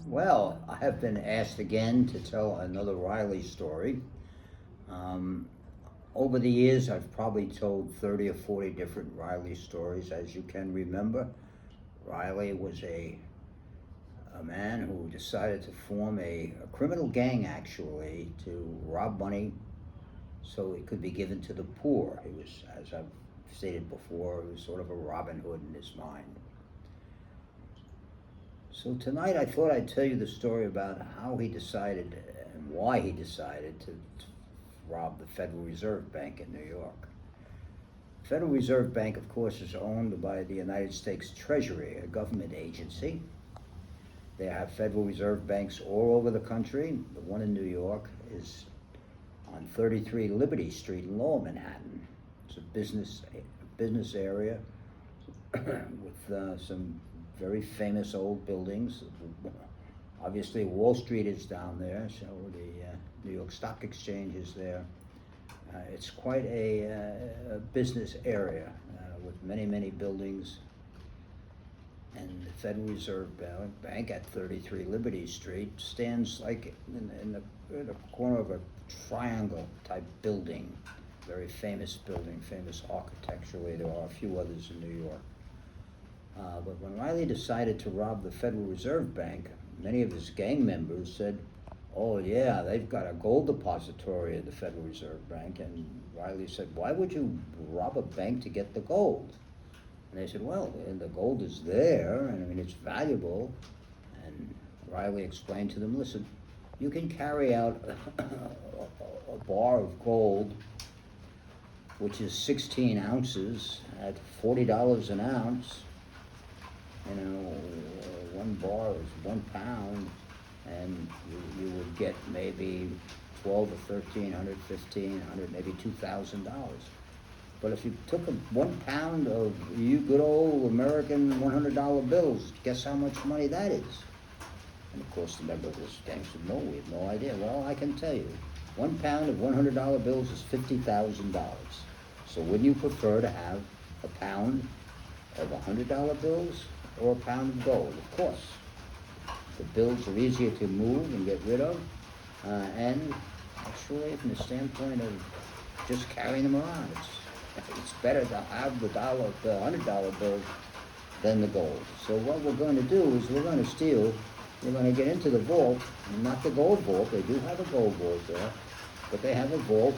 Well, I have been asked again to tell another Riley story. Um, Over the years, I've probably told 30 or 40 different Riley stories, as you can remember. Riley was a man who decided to form a criminal gang, actually, to rob money so it could be given to the poor. He was, as I've stated before, he was sort of a Robin Hood in his mind. So tonight I thought I'd tell you the story about how he decided and why he decided to rob the Federal Reserve Bank in New York. The Federal Reserve Bank, of course, is owned by the United States Treasury, a government agency. They have Federal Reserve banks all over the country. The one in New York is on 33 Liberty Street in Lower Manhattan. It's a business area with some very famous old buildings. Obviously, Wall Street is down there, so the New York Stock Exchange is there. It's quite a business area with many buildings. And the Federal Reserve Bank at 33 Liberty Street stands like in the corner of a triangle type building. Very famous building, famous architecturally. There are a few others in New York. But when Riley decided to rob the Federal Reserve Bank, many of his gang members said, "Oh yeah, they've got a gold depository at the Federal Reserve Bank." And Riley said, "Why would you rob a bank to get the gold?" And they said, "Well, the gold is there, and I mean, it's valuable." And Riley explained to them, "Listen, you can carry out a bar of gold, which is 16 ounces at $40 an ounce. You know, one bar is 1 pound, and you would get maybe 12 or 1,300, 1,500, maybe $2,000. But if you took 1 pound of you good old American $100 bills, guess how much money that is?" And of course, the member of this gang said, "No, we have no idea." "Well, I can tell you, 1 pound of $100 bills is $50,000. So wouldn't you prefer to have a pound of $100 bills or a pound of gold?" Of course. The bills are easier to move and get rid of, and actually, from the standpoint of just carrying them around, it's better to have the $100 bill than the gold. So what we're going to do is we're going to get into the vault, and not the gold vault. They do have a gold vault there, but they have a vault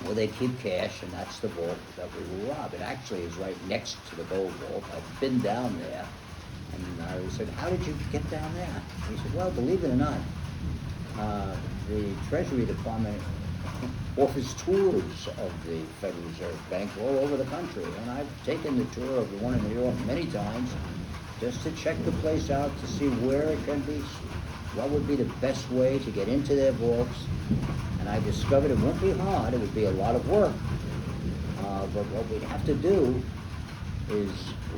where they keep cash, and that's the vault that we will rob. It actually is right next to the gold vault. I've been down there, and I said, "How did you get down there?" He said, "Well, believe it or not, the Treasury Department offers tours of the Federal Reserve Bank all over the country, and I've taken the tour of the one in New York many times just to check the place out to see where it can be, what would be the best way to get into their vaults. And I discovered it won't be hard, it would be a lot of work. But what we'd have to do is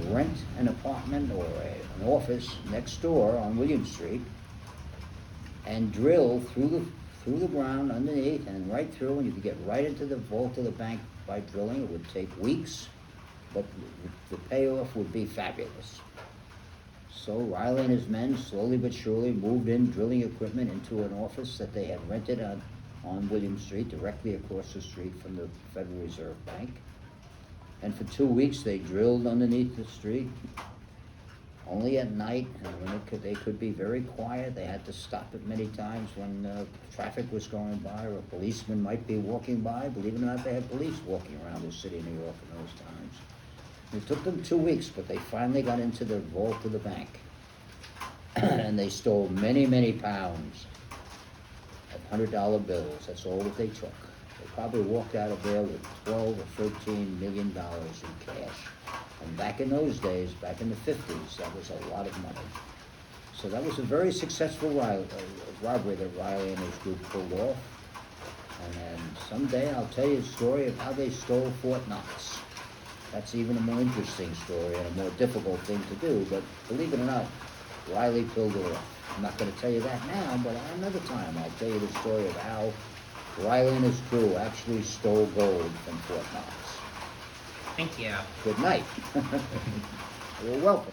rent an apartment or an office next door on William Street and drill through the ground underneath and right through, and you could get right into the vault of the bank by drilling. It would take weeks, but the payoff would be fabulous." So Riley and his men slowly but surely moved in drilling equipment into an office that they had rented on William Street, directly across the street from the Federal Reserve Bank. And for 2 weeks they drilled underneath the street, only at night, and when they could be very quiet. They had to stop it many times when traffic was going by or a policeman might be walking by. Believe it or not, they had police walking around the city of New York in those times. It took them 2 weeks, but they finally got into the vault of the bank. And they stole many pounds of $100 bills. That's all that they took. They probably walked out of there with $12 or $13 million in cash. And back in those days, back in the 50s, that was a lot of money. So that was a very successful robbery that Riley and his group pulled off. And then someday I'll tell you a story of how they stole Fort Knox. That's even a more interesting story and a more difficult thing to do, but believe it or not, Riley pulled it off. I'm not going to tell you that now, but another time I'll tell you the story of how Riley and his crew actually stole gold from Fort Knox. Thank you. Good night. You're welcome.